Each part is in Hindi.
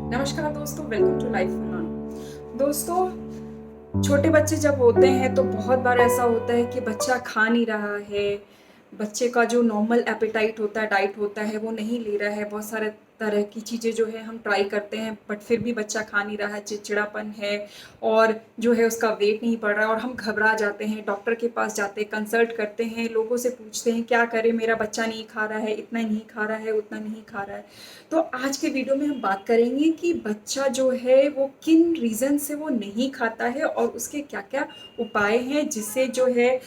नमस्कार दोस्तों, वेलकम टू लाइफ फन। दोस्तों, छोटे बच्चे जब होते हैं तो बहुत बार ऐसा होता है कि बच्चा खा नहीं रहा है। बच्चे का जो नॉर्मल एपेटाइट होता है, डाइट होता है, वो नहीं ले रहा है। बहुत सारे तरह की चीज़ें जो है हम ट्राई करते हैं, बट फिर भी बच्चा खा नहीं रहा है, चिड़चिड़ापन है और जो है उसका वेट नहीं बढ़ रहा है और हम घबरा जाते हैं। डॉक्टर के पास जाते हैं, कंसल्ट करते हैं, लोगों से पूछते हैं क्या करें, मेरा बच्चा नहीं खा रहा है, इतना नहीं खा रहा है, उतना नहीं खा रहा है। तो आज के वीडियो में हम बात करेंगे कि बच्चा जो है वो किन रीज़न से वो नहीं खाता है और उसके क्या क्या उपाय हैं, जिससे जो है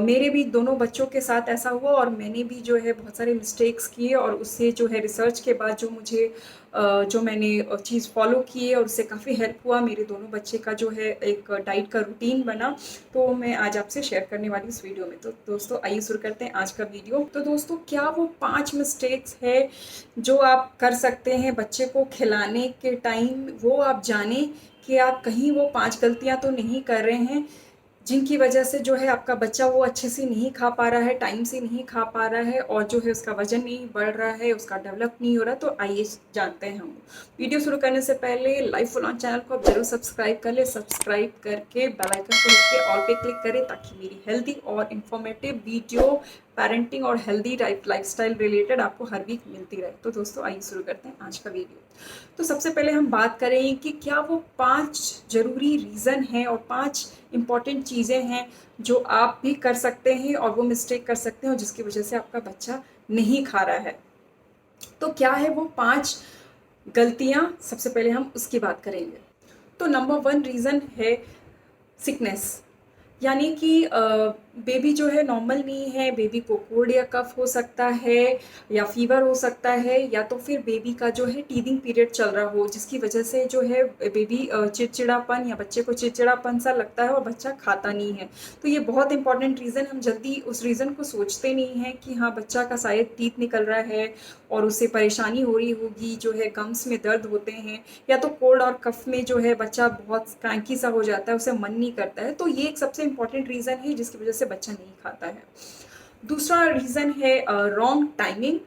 मेरे भी दोनों बच्चों के साथ ऐसा हुआ और मैंने भी जो है बहुत सारे मिस्टेक्स किए और उससे जो है रिसर्च के बाद जो मुझे जो मैंने चीज़ फॉलो की है और उससे काफ़ी हेल्प हुआ। मेरे दोनों बच्चे का जो है एक डाइट का रूटीन बना, तो मैं आज आपसे शेयर करने वाली इस वीडियो में। तो दोस्तों आइए शुरू करते हैं आज का वीडियो। तो दोस्तों, क्या वो 5 मिस्टेक्स है जो आप कर सकते हैं बच्चे को खिलाने के टाइम, वो आप जानें कि आप कहीं वो 5 गलतियां तो नहीं कर रहे हैं जिनकी वजह से जो है आपका बच्चा वो अच्छे से नहीं खा पा रहा है, टाइम से नहीं खा पा रहा है और जो है उसका वजन नहीं बढ़ रहा है, उसका डेवलप नहीं हो रहा। तो आइए जानते हैं हम। वीडियो शुरू करने से पहले लाइफ फॉलो चैनल को आप जरूर सब्सक्राइब कर ले। सब्सक्राइब करके बेल आइकन को हिट के ऑल पे क्लिक करें ताकि मेरी हेल्दी और इन्फॉर्मेटिव वीडियो पेरेंटिंग और हेल्दी लाइफस्टाइल रिलेटेड आपको हर वीक मिलती रहे। तो दोस्तों आइए शुरू करते हैं आज का वीडियो। तो सबसे पहले हम बात करें कि क्या वो 5 ज़रूरी रीज़न हैं और 5 इम्पॉर्टेंट चीज़ें हैं जो आप भी कर सकते हैं और वो मिस्टेक कर सकते हैं और जिसकी वजह से आपका बच्चा नहीं खा रहा है। तो क्या है वो 5 गलतियाँ, सबसे पहले हम उसकी बात करेंगे। तो नंबर 1 रीज़न है सिकनेस। यानी कि बेबी जो है नॉर्मल नहीं है, बेबी को कोल्ड या कफ हो सकता है या फीवर हो सकता है, या तो फिर बेबी का जो है टीदिंग पीरियड चल रहा हो जिसकी वजह से जो है बेबी चिड़चिड़ापन या बच्चे को चिड़चिड़ापन सा लगता है और बच्चा खाता नहीं है। तो ये बहुत इंपॉर्टेंट रीज़न, हम जल्दी उस रीज़न को सोचते नहीं हैं कि हाँ बच्चा का शायद टीथ निकल रहा है और उसे परेशानी हो रही होगी, जो है गम्स में दर्द होते हैं, या तो कोल्ड और कफ में जो है बच्चा बहुत क्रैंकी सा हो जाता है, उसे मन नहीं करता है। तो ये एक सबसे इम्पॉर्टेंट रीज़न है जिसकी वजह से बच्चा नहीं खाता है। दूसरा रीज़न है रॉन्ग टाइमिंग।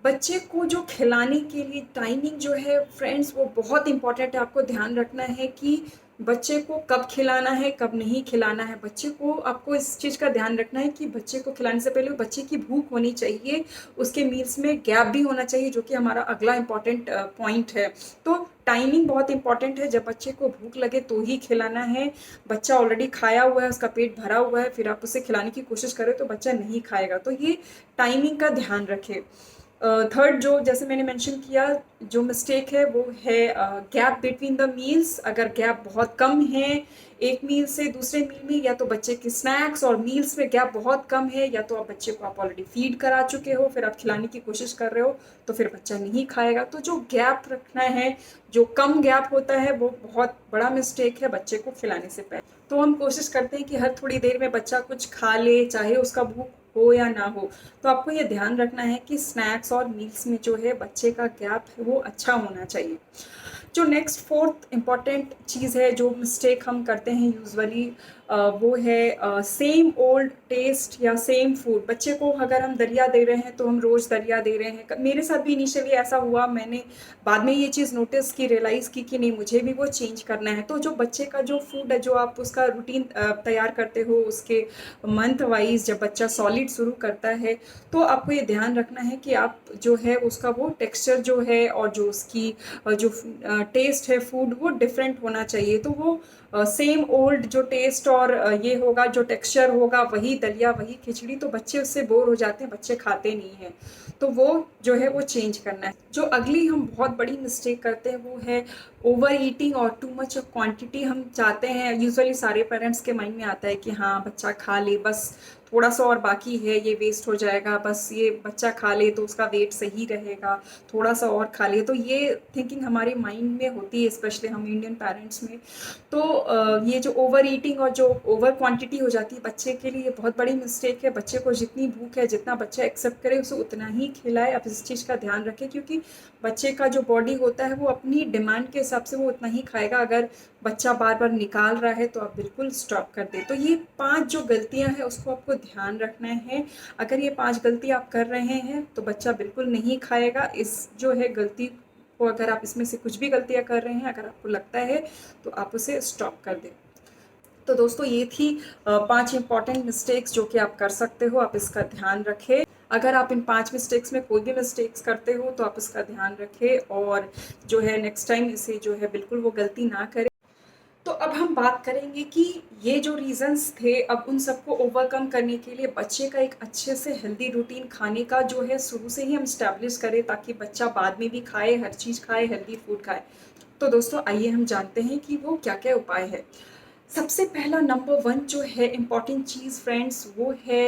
बच्चे को जो खिलाने के लिए टाइमिंग जो है फ्रेंड्स, वो बहुत इंपॉर्टेंट है। आपको ध्यान रखना है कि बच्चे को कब खिलाना है, कब नहीं खिलाना है। बच्चे को आपको इस चीज़ का ध्यान रखना है कि बच्चे को खिलाने से पहले बच्चे की भूख होनी चाहिए, उसके मील्स में गैप भी होना चाहिए, जो कि हमारा अगला इम्पॉर्टेंट पॉइंट है। तो टाइमिंग बहुत इंपॉर्टेंट है। जब बच्चे को भूख लगे तो ही खिलाना है। बच्चा ऑलरेडी खाया हुआ है, उसका पेट भरा हुआ है, फिर आप उसे खिलाने की कोशिश करें तो बच्चा नहीं खाएगा। तो ये टाइमिंग का ध्यान रखें। थर्ड, जो जैसे मैंने मेंशन किया, जो मिस्टेक है वो है गैप बिटवीन द मील्स। अगर गैप बहुत कम है एक मील से दूसरे मील में, या तो बच्चे के स्नैक्स और मील्स में गैप बहुत कम है, या तो आप बच्चे को आप ऑलरेडी फीड करा चुके हो, फिर आप खिलाने की कोशिश कर रहे हो, तो फिर बच्चा नहीं खाएगा। तो जो गैप रखना है, जो कम गैप होता है, वो बहुत बड़ा मिस्टेक है बच्चे को खिलाने से पहले। तो हम कोशिश करते हैं कि हर थोड़ी देर में बच्चा कुछ खा ले, चाहे उसका भूख हो या ना हो। तो आपको ये ध्यान रखना है कि स्नैक्स और मील्स में जो है बच्चे का गैप है वो अच्छा होना चाहिए। जो नेक्स्ट फोर्थ इम्पॉर्टेंट चीज़ है, जो मिस्टेक हम करते हैं यूजुअली, वो है सेम ओल्ड टेस्ट या सेम फूड। बच्चे को अगर हम दलिया दे रहे हैं तो हम रोज़ दलिया दे रहे हैं। मेरे साथ भी इनिशियली ऐसा हुआ, मैंने बाद में ये चीज़ नोटिस की, रियलाइज़ की कि नहीं, मुझे भी वो चेंज करना है। तो जो बच्चे का जो फूड है, जो आप उसका रूटीन तैयार करते हो, उसके मंथ वाइज जब बच्चा सॉलिड शुरू करता है, तो आपको ये ध्यान रखना है कि आप जो है उसका वो टेक्सचर जो है और जो उसकी जो टेस्ट है फूड, वो डिफरेंट होना चाहिए। तो वो सेम ओल्ड जो टेस्ट और ये होगा, जो टेक्सचर होगा, वही दलिया वही खिचड़ी, तो बच्चे उससे बोर हो जाते हैं, बच्चे खाते नहीं हैं। तो वो जो है वो चेंज करना है। जो अगली हम बहुत बड़ी मिस्टेक करते हैं वो है ओवर ईटिंग और टू मच ऑफ क्वांटिटी। हम चाहते हैं, यूजुअली सारे पेरेंट्स के माइंड में आता है कि हाँ बच्चा खा ले, बस थोड़ा सा और बाकी है, ये वेस्ट हो जाएगा, बस ये बच्चा खा ले तो उसका वेट सही रहेगा, थोड़ा सा और खा ले। तो ये थिंकिंग हमारे माइंड में होती है, स्पेशली हम इंडियन पेरेंट्स में। तो ये जो ओवर ईटिंग और जो ओवर क्वांटिटी हो जाती है बच्चे के लिए, ये बहुत बड़ी मिस्टेक है। बच्चे को जितनी भूख है, जितना बच्चा एक्सेप्ट करे, उसे उतना ही खिलाए। आप इस चीज़ का ध्यान रखें, क्योंकि बच्चे का जो बॉडी होता है वो अपनी डिमांड के हिसाब से वो उतना ही खाएगा। अगर बच्चा बार बार निकाल रहा है तो आप बिल्कुल स्टॉप कर दें। तो ये 5 जो गलतियां हैं उसको आपको ध्यान रखना है। अगर ये 5 गलती आप कर रहे हैं तो बच्चा बिल्कुल नहीं खाएगा। इस जो है गलती वो अगर आप इसमें से कुछ भी गलतियाँ कर रहे हैं, अगर आपको लगता है तो आप उसे स्टॉप कर दें। तो दोस्तों ये थी 5 इम्पॉर्टेंट मिस्टेक्स जो कि आप कर सकते हो, आप इसका ध्यान रखें। अगर आप इन 5 मिस्टेक्स में कोई भी मिस्टेक्स करते हो तो आप इसका ध्यान रखें और जो है नेक्स्ट टाइम इसे जो है बिल्कुल वो गलती ना करें। तो अब हम बात करेंगे कि ये जो रीज़न्स थे, अब उन सबको ओवरकम करने के लिए बच्चे का एक अच्छे से हेल्दी रूटीन खाने का जो है शुरू से ही हम इस्टेब्लिश करें, ताकि बच्चा बाद में भी खाए, हर चीज़ खाए, हेल्दी फूड खाए। तो दोस्तों आइए हम जानते हैं कि वो क्या-क्या उपाय है। सबसे पहला नंबर 1 जो है इम्पॉर्टेंट चीज़ फ्रेंड्स, वो है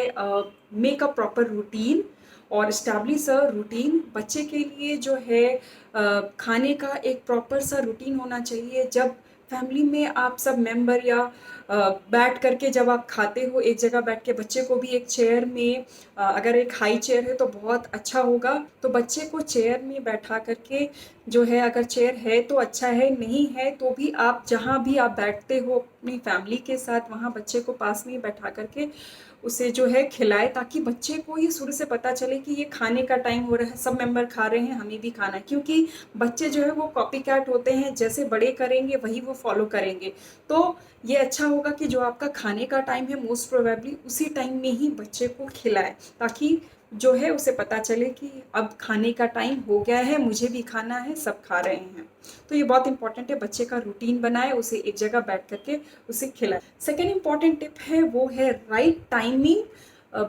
मेक अ प्रॉपर रूटीन और एस्टैब्लिश अ रूटीन। बच्चे के लिए जो है खाने का एक प्रॉपर सा रूटीन होना चाहिए। जब फैमिली में आप सब मेंबर या बैठ करके जब आप खाते हो एक जगह बैठ के, बच्चे को भी एक चेयर में अगर एक हाई चेयर है तो बहुत अच्छा होगा, तो बच्चे को चेयर में बैठा करके जो है, अगर चेयर है तो अच्छा है, नहीं है तो भी आप जहाँ भी आप बैठते हो अपनी फैमिली के साथ, वहाँ बच्चे को पास में बैठा करके उसे जो है खिलाए, ताकि बच्चे को ये शुरू से पता चले कि ये खाने का टाइम हो रहा है, सब मेंबर खा रहे हैं, हमें भी खाना है। क्योंकि बच्चे जो है वो कॉपी कैट होते हैं, जैसे बड़े करेंगे वही वो फॉलो करेंगे। तो ये अच्छा होगा कि जो आपका खाने का टाइम है मोस्ट प्रोबेबली उसी टाइम में ही बच्चे को खिलाए, ताकि जो है उसे पता चले कि अब खाने का टाइम हो गया है, मुझे भी खाना है, सब खा रहे हैं। तो ये बहुत इंपॉर्टेंट है, बच्चे का रूटीन बनाए, उसे एक जगह बैठ करके उसे खिलाए। सेकेंड इंपॉर्टेंट टिप है वो है राइट टाइमिंग।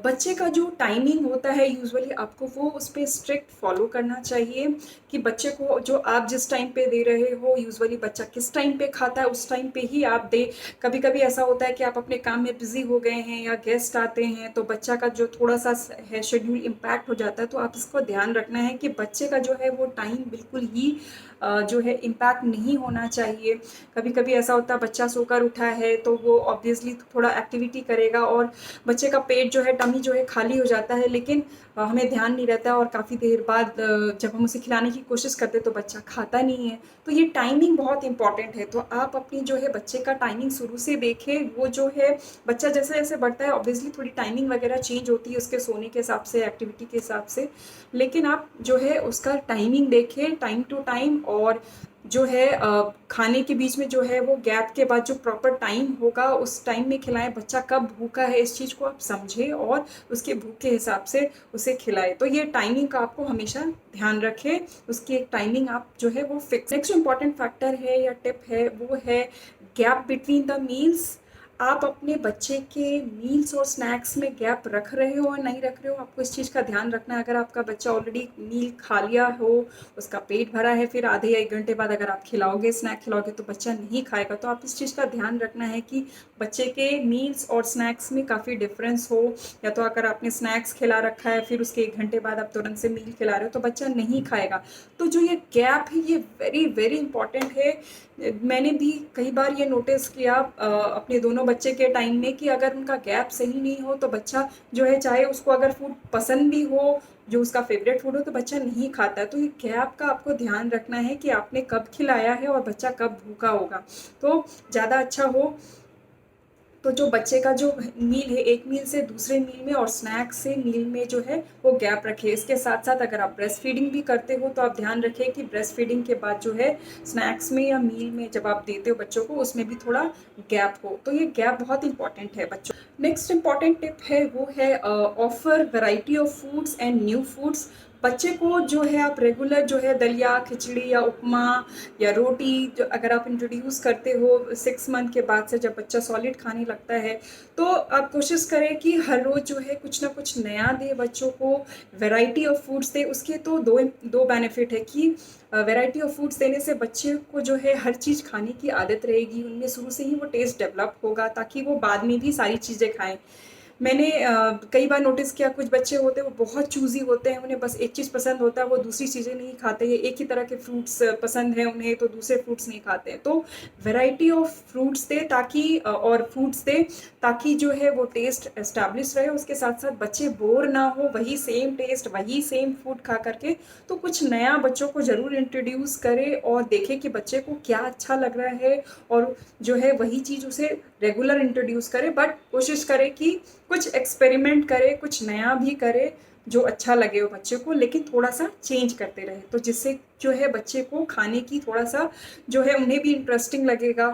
बच्चे का जो टाइमिंग होता है यूजुअली आपको वो उस पर स्ट्रिक्ट फॉलो करना चाहिए, कि बच्चे को जो आप जिस टाइम पे दे रहे हो, यूजुअली बच्चा किस टाइम पे खाता है उस टाइम पे ही आप दे। कभी कभी ऐसा होता है कि आप अपने काम में बिजी हो गए हैं या गेस्ट आते हैं, तो बच्चा का जो थोड़ा सा है शेड्यूल इम्पैक्ट हो जाता है। तो आप इसको ध्यान रखना है कि बच्चे का जो है वो टाइम बिल्कुल ही जो है इम्पैक्ट नहीं होना चाहिए। कभी कभी ऐसा होता है बच्चा सोकर उठा है तो वो ऑब्वियसली थोड़ा एक्टिविटी करेगा और बच्चे का पेट जो है, टमी जो है खाली हो जाता है, लेकिन हमें ध्यान नहीं रहता और काफ़ी देर बाद जब हम उसे खिलाने की कोशिश करते हैं तो बच्चा खाता नहीं है। तो ये टाइमिंग बहुत इंपॉर्टेंट है। तो आप अपनी जो है बच्चे का टाइमिंग शुरू से देखें। वो जो है बच्चा जैसे जैसे बढ़ता है ऑब्वियसली थोड़ी टाइमिंग वगैरह चेंज होती है उसके सोने के हिसाब से, एक्टिविटी के हिसाब से, लेकिन आप जो है उसका टाइमिंग देखें टाइम टू टाइम। और जो है खाने के बीच में जो है वो गैप के बाद जो प्रॉपर टाइम होगा उस टाइम में खिलाएं। बच्चा कब भूखा है इस चीज़ को आप समझें और उसके भूख के हिसाब से उसे खिलाएं। तो ये टाइमिंग का आपको हमेशा ध्यान रखें, उसकी एक टाइमिंग आप जो है वो फिक्स। नेक्स्ट इंपॉर्टेंट फैक्टर है या टिप है वो है गैप बिटवीन द मील्स। आप अपने बच्चे के मील्स और स्नैक्स में गैप रख रहे हो और नहीं रख रहे हो, आपको इस चीज़ का ध्यान रखना है। अगर आपका बच्चा ऑलरेडी मील खा लिया हो, उसका पेट भरा है, फिर आधे या 1 घंटे बाद अगर आप खिलाओगे, स्नैक खिलाओगे तो बच्चा नहीं खाएगा। तो आप इस चीज़ का ध्यान रखना है कि बच्चे के मील्स और स्नैक्स में काफ़ी डिफरेंस हो। या तो अगर आपने स्नैक्स खिला रखा है फिर उसके 1 घंटे बाद आप तुरंत से मील खिला रहे हो तो बच्चा नहीं खाएगा। तो जो ये गैप है ये वेरी वेरी इंपॉर्टेंट है। मैंने भी कई बार ये नोटिस किया अपने दोनों बच्चे के टाइम में कि अगर उनका गैप सही नहीं हो तो बच्चा जो है, चाहे उसको अगर फूड पसंद भी हो, जो उसका फेवरेट फूड हो, तो बच्चा नहीं खाता है। तो ये गैप का आपको ध्यान रखना है कि आपने कब खिलाया है और बच्चा कब भूखा होगा, तो ज़्यादा अच्छा हो। तो जो बच्चे का जो मील है, एक मील से दूसरे मील में और स्नैक्स से मील में जो है वो गैप रखे। इसके साथ साथ अगर आप ब्रेस्ट फीडिंग भी करते हो तो आप ध्यान रखें कि ब्रेस्ट फीडिंग के बाद जो है स्नैक्स में या मील में जब आप देते हो बच्चों को उसमें भी थोड़ा गैप हो। तो ये गैप बहुत इंपॉर्टेंट है बच्चों। नेक्स्ट इंपॉर्टेंट टिप है वो है offer variety of foods and new foods. बच्चे को जो है आप रेगुलर जो है दलिया, खिचड़ी या उपमा या रोटी जो अगर आप इंट्रोड्यूस करते हो 6 मंथ के बाद से, जब बच्चा सॉलिड खाने लगता है, तो आप कोशिश करें कि हर रोज़ जो है कुछ ना कुछ नया दे बच्चों को, वैरायटी ऑफ फूड्स दे। उसके तो दो बेनिफिट है कि वैरायटी ऑफ फूड्स देने से बच्चे को जो है हर चीज़ खाने की आदत रहेगी, उनमें शुरू से ही वो टेस्ट डेवलप होगा, ताकि वो बाद में भी सारी चीज़ें खाएं। मैंने कई बार नोटिस किया कुछ बच्चे होते हैं वो बहुत चूज़ी होते हैं, उन्हें बस एक चीज़ पसंद होता है, वो दूसरी चीज़ें नहीं खाते हैं। एक ही तरह के फ्रूट्स पसंद है उन्हें तो दूसरे फ्रूट्स नहीं खाते हैं। तो वैरायटी ऑफ फ्रूट्स दे ताकि और फूड्स दे ताकि जो है वो टेस्ट एस्टैब्लिश रहे। उसके साथ साथ बच्चे बोर ना हो, वही सेम टेस्ट वही सेम फूड खा करके। तो कुछ नया बच्चों को ज़रूर इंट्रोड्यूस करे और देखे कि बच्चे को क्या अच्छा लग रहा है, और जो है वही चीज़ उसे रेगुलर इंट्रोड्यूस करे। बट कोशिश करे कि कुछ एक्सपेरिमेंट करे, कुछ नया भी करे, जो अच्छा लगे वो बच्चे को, लेकिन थोड़ा सा चेंज करते रहे, तो जिससे जो है बच्चे को खाने की थोड़ा सा जो है उन्हें भी इंटरेस्टिंग लगेगा।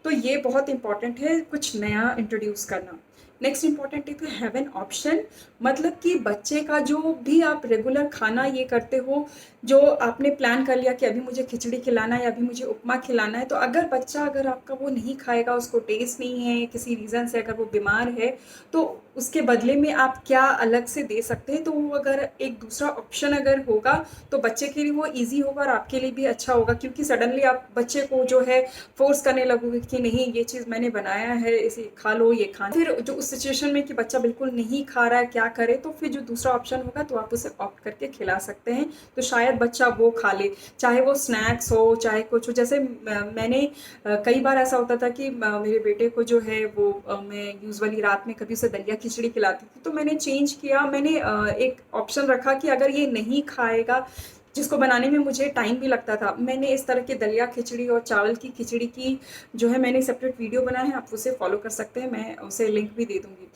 तो ये बहुत इंपॉर्टेंट है कुछ नया इंट्रोड्यूस करना। नेक्स्ट इंपॉर्टेंट टिप है हैव एन ऑप्शन, मतलब कि बच्चे का जो भी आप रेगुलर खाना ये करते हो, जो आपने प्लान कर लिया कि अभी मुझे खिचड़ी खिलाना है, अभी मुझे उपमा खिलाना है, तो अगर बच्चा अगर आपका वो नहीं खाएगा, उसको टेस्ट नहीं है किसी रीज़न से, अगर वो बीमार है, तो उसके बदले में आप क्या अलग से दे सकते हैं। तो वो अगर एक दूसरा ऑप्शन अगर होगा तो बच्चे के लिए वो ईजी होगा और आपके लिए भी अच्छा होगा, क्योंकि सडनली आप बच्चे को जो है फोर्स करने लगोगे कि नहीं ये चीज़ मैंने बनाया है इसे खा लो, ये खाना, फिर जो उस सिचुएशन में कि बच्चा बिल्कुल नहीं खा रहा है क्या करे, तो फिर जो दूसरा ऑप्शन होगा तो आप उसे ऑप्ट करके खिला सकते हैं, तो शायद बच्चा वो खा ले, चाहे वो स्नैक्स हो चाहे कुछ हो। जैसे मैंने कई बार ऐसा होता था कि मेरे बेटे को जो है वो मैं यूजुअली रात में कभी उसे दलिया खिचड़ी खिलाती थी, तो मैंने चेंज किया, मैंने एक ऑप्शन रखा कि अगर ये नहीं खाएगा, जिसको बनाने में मुझे टाइम भी लगता था, मैंने इस तरह की दलिया खिचड़ी और चावल की खिचड़ी की जो है मैंने सेपरेट वीडियो बनाया है, आप उसे फॉलो कर सकते हैं, मैं उसे लिंक भी दे दूँगी।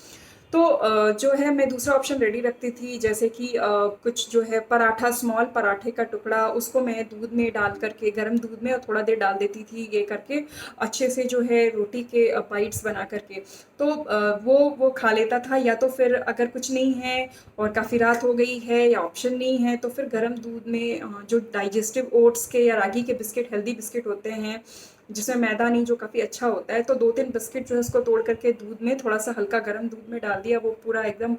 तो जो है मैं दूसरा ऑप्शन रेडी रखती थी, जैसे कि कुछ जो है पराठा, स्मॉल पराठे का टुकड़ा, उसको मैं दूध में डाल करके, गर्म दूध में और थोड़ा देर डाल देती थी, ये करके अच्छे से जो है रोटी के बाइट्स बना करके, तो वो खा लेता था। या तो फिर अगर कुछ नहीं है और काफ़ी रात हो गई है या ऑप्शन नहीं है, तो फिर गर्म दूध में जो डाइजेस्टिव ओट्स के या रागी के बिस्किट, हेल्दी बिस्किट होते हैं जिसमें मैदा नहीं, जो काफ़ी अच्छा होता है, तो 2-3 बिस्किट जो है उसको तोड़ करके दूध में थोड़ा सा हल्का गर्म दूध में डाल दिया, वो पूरा एकदम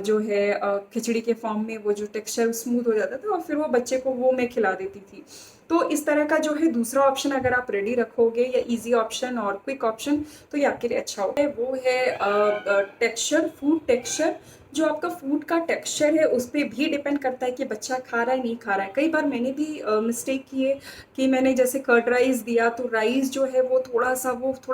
जो है खिचड़ी के फॉर्म में वो जो टेक्सचर स्मूथ हो जाता था, और फिर वो बच्चे को वो मैं खिला देती थी। तो इस तरह का जो है दूसरा ऑप्शन अगर आप रेडी रखोगे, या ईजी ऑप्शन और क्विक ऑप्शन, तो ये आपके लिए अच्छा होगा। वो है टेक्सचर, फूड टेक्सचर, जो आपका फूड का टेक्सचर है उस पर भी डिपेंड करता है कि बच्चा खा रहा है नहीं खा रहा है। कई बार मैंने भी मिस्टेक किए कि मैंने जैसे कर्ड राइस दिया, तो राइस जो है वो थोड़ा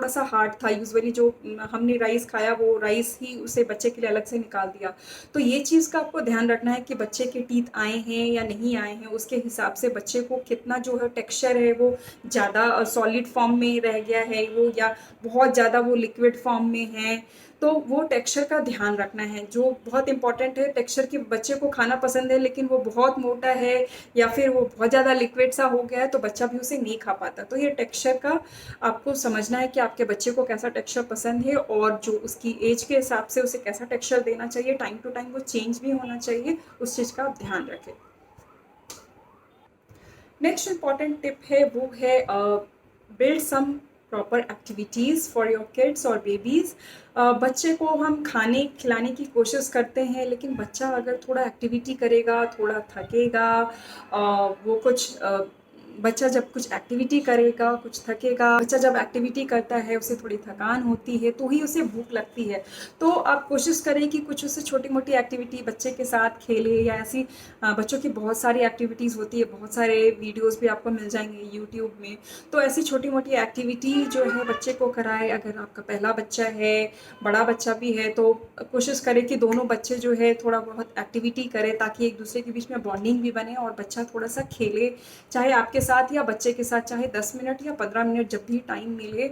सा हार्ड था, यूजुअली जो हमने राइस खाया वो राइस ही उसे बच्चे के लिए अलग से निकाल दिया। तो ये चीज़ का आपको ध्यान रखना है कि बच्चे के टीथ आए हैं या नहीं आए हैं, उसके हिसाब से बच्चे को कितना जो है टेक्सचर है वो ज़्यादा सॉलिड फॉर्म में रह गया है वो, या बहुत ज़्यादा वो लिक्विड फॉर्म में है, तो वो टेक्सचर का ध्यान रखना है, जो बहुत इंपॉर्टेंट है टेक्सचर की। बच्चे को खाना पसंद है लेकिन वो बहुत मोटा है या फिर वो बहुत ज़्यादा लिक्विड सा हो गया है, तो बच्चा भी उसे नहीं खा पाता। तो ये टेक्सचर का आपको समझना है कि आपके बच्चे को कैसा टेक्सचर पसंद है, और जो उसकी एज के हिसाब से उसे कैसा टेक्सचर देना चाहिए, टाइम टू टाइम वो चेंज भी होना चाहिए, उस चीज़ का आप ध्यान रखें। नेक्स्ट इम्पॉर्टेंट टिप है वो है build some proper activities for your kids और बेबीज़। बच्चे को हम खाने खिलाने की कोशिश करते हैं, लेकिन बच्चा अगर थोड़ा एक्टिविटी करेगा, थोड़ा थकेगा, वो कुछ बच्चा जब कुछ एक्टिविटी करेगा, कुछ थकेगा, बच्चा जब एक्टिविटी करता है उसे थोड़ी थकान होती है, तो ही उसे भूख लगती है। तो आप कोशिश करें कि कुछ उससे छोटी-मोटी एक्टिविटी बच्चे के साथ खेलें, या ऐसी बच्चों की बहुत सारी एक्टिविटीज़ होती है, बहुत सारे वीडियोज़ भी आपको मिल जाएँगे यूट्यूब में। तो ऐसी छोटी-मोटी एक्टिविटी जो है बच्चे को कराएँ। अगर आपका पहला बच्चा है, बड़ा बच्चा भी है, तो कोशिश करें कि दोनों बच्चे जो है थोड़ा बहुत एक्टिविटी करें, ताकि एक दूसरे के बीच में बॉन्डिंग भी बने और बच्चा थोड़ा-सा खेले, चाहे आपके साथ या बच्चे के साथ, चाहे 10 मिनट या 15 मिनट जब भी टाइम मिले।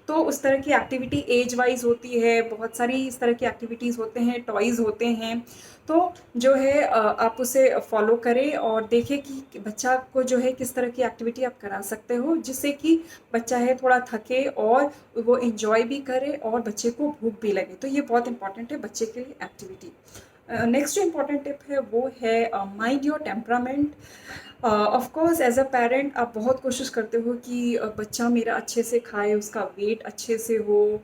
तो उस तरह की एक्टिविटी एज वाइज़ होती है, बहुत सारी इस तरह की एक्टिविटीज़ होते हैं, टॉयज़ होते हैं। तो जो है आप उसे फॉलो करें और देखें कि बच्चा को जो है किस तरह की एक्टिविटी आप करा सकते हो, जिससे कि बच्चा है थोड़ा थके और वो एन्जॉय भी करे और बच्चे को भूख भी लगे। तो ये बहुत इंपॉर्टेंट है बच्चे के लिए एक्टिविटी। नेक्स्ट जो इम्पॉर्टेंट टिप है वो है mind your temperament. Of course as a parent आप बहुत कोशिश करते हो कि बच्चा मेरा अच्छे से खाए, उसका वेट अच्छे से हो,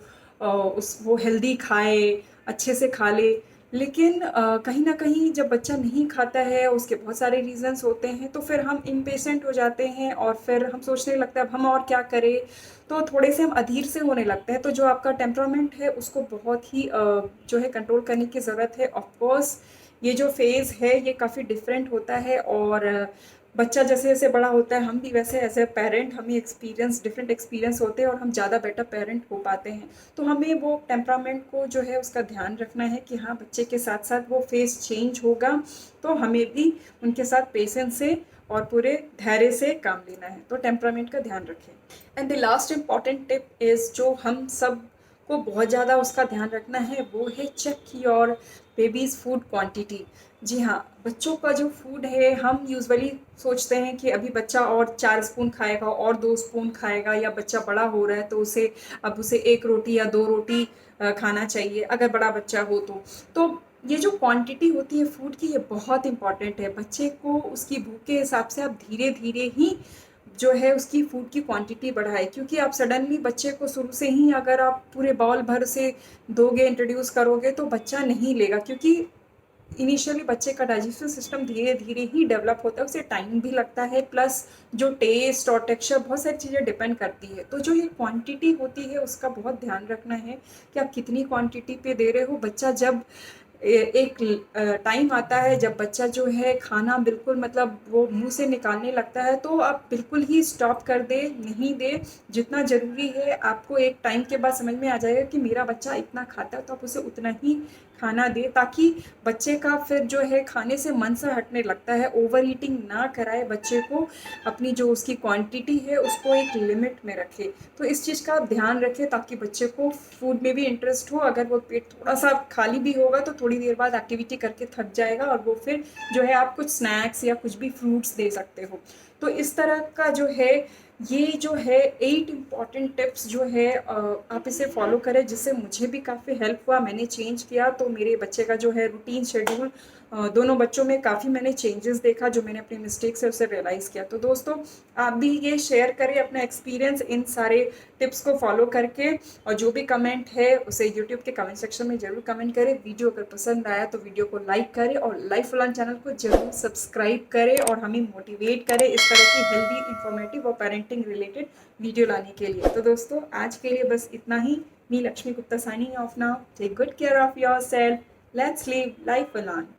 उस वो हेल्दी खाए, अच्छे से खा ले। लेकिन कहीं न कहीं जब बच्चा नहीं खाता है, उसके बहुत सारे रीज़न्स होते हैं, तो फिर हम इम्पेशेंट हो जाते हैं और फिर हम सोचने लगते हैं अब हम और क्या करें? तो थोड़े से हम अधीर से होने लगते हैं। तो जो आपका टेम्परामेंट है उसको बहुत ही जो है कंट्रोल करने की ज़रूरत है। ऑफ कोर्स ये जो फ़ेज़ है ये काफ़ी डिफरेंट होता है, और बच्चा जैसे-जैसे बड़ा होता है, हम भी वैसे एज़ अ पेरेंट हमें डिफरेंट एक्सपीरियंस होते हैं और हम ज़्यादा बेटर पेरेंट हो पाते हैं। तो हमें वो टेम्परामेंट को जो है उसका ध्यान रखना है कि हाँ, बच्चे के साथ-साथ वो फ़ेज़ चेंज होगा, तो हमें भी उनके साथ पेशेंस से और पूरे धैर्य से काम लेना है। तो टेम्परामेंट का ध्यान रखें। And the last important tip is, जो हम सब को बहुत ज़्यादा उसका ध्यान रखना है, वो है check your baby's food quantity. जी हाँ, बच्चों का जो फूड है हम यूजुअली सोचते हैं कि अभी बच्चा और 4 स्पून खाएगा और 2 स्पून खाएगा, या बच्चा बड़ा हो रहा है तो उसे 1 रोटी या 2 रोटी खाना चाहिए अगर बड़ा बच्चा हो तो। तो ये जो क्वांटिटी होती है फूड की, ये बहुत इम्पोर्टेंट है। बच्चे को उसकी भूख के हिसाब से आप धीरे-धीरे ही जो है उसकी फूड की क्वांटिटी बढ़ाएँ, क्योंकि आप सडनली बच्चे को शुरू से ही अगर आप पूरे बाउल भर से दोगे, इंट्रोड्यूस करोगे तो बच्चा नहीं लेगा, क्योंकि इनिशियली बच्चे का डाइजेस्टिव सिस्टम धीरे-धीरे ही डेवलप होता है, उसे टाइम भी लगता है, प्लस जो टेस्ट और टेक्सचर बहुत सारी चीज़ें डिपेंड करती है। तो जो ये क्वांटिटी होती है उसका बहुत ध्यान रखना है कि आप कितनी क्वांटिटी पे दे रहे हो। बच्चा जब एक टाइम आता है जब बच्चा जो है खाना बिल्कुल मतलब वो मुँह से निकालने लगता है, तो आप बिल्कुल ही स्टॉप कर दें, नहीं दें। जितना ज़रूरी है आपको एक टाइम के बाद समझ में आ जाएगा कि मेरा बच्चा इतना खाता है, तो आप उसे उतना ही खाना दें, ताकि बच्चे का फिर जो है खाने से मन सा हटने लगता है। ओवर ईटिंग ना कराए बच्चे को, अपनी जो उसकी क्वांटिटी है उसको एक लिमिट में रखें। तो इस चीज़ का आप ध्यान रखें ताकि बच्चे को फूड में भी इंटरेस्ट हो। अगर वो पेट थोड़ा-सा खाली भी होगा तो थोड़ी देर बाद एक्टिविटी करके थक जाएगा, और वो फिर जो है आप कुछ स्नैक्स या कुछ भी फ्रूट्स दे सकते हो। तो इस तरह का जो है, ये जो है 8 इम्पॉर्टेंट टिप्स जो है आप इसे फॉलो करें, जिससे मुझे भी काफ़ी हेल्प हुआ। मैंने चेंज किया तो मेरे बच्चे का जो है रूटीन शेड्यूल, दोनों बच्चों में काफ़ी मैंने चेंजेस देखा, जो मैंने अपनी मिस्टेक से उसे रियलाइज़ किया। तो दोस्तों, आप भी ये शेयर करें अपना एक्सपीरियंस इन सारे टिप्स को फॉलो करके, और जो भी कमेंट है उसे यूट्यूब के कमेंट सेक्शन में ज़रूर कमेंट करें। वीडियो अगर पसंद आया तो वीडियो को लाइक करें, और लाइफ फलान चैनल को ज़रूर सब्सक्राइब करें, और हमें मोटिवेट करें इस तरह की हेल्दी, इंफॉर्मेटिव और पेरेंटिंग रिलेटेड वीडियो लाने के लिए। तो दोस्तों, आज के लिए बस इतना ही। Me Lakshmi Gupta signing off now. Take good care of yourself. Let's live life फलान।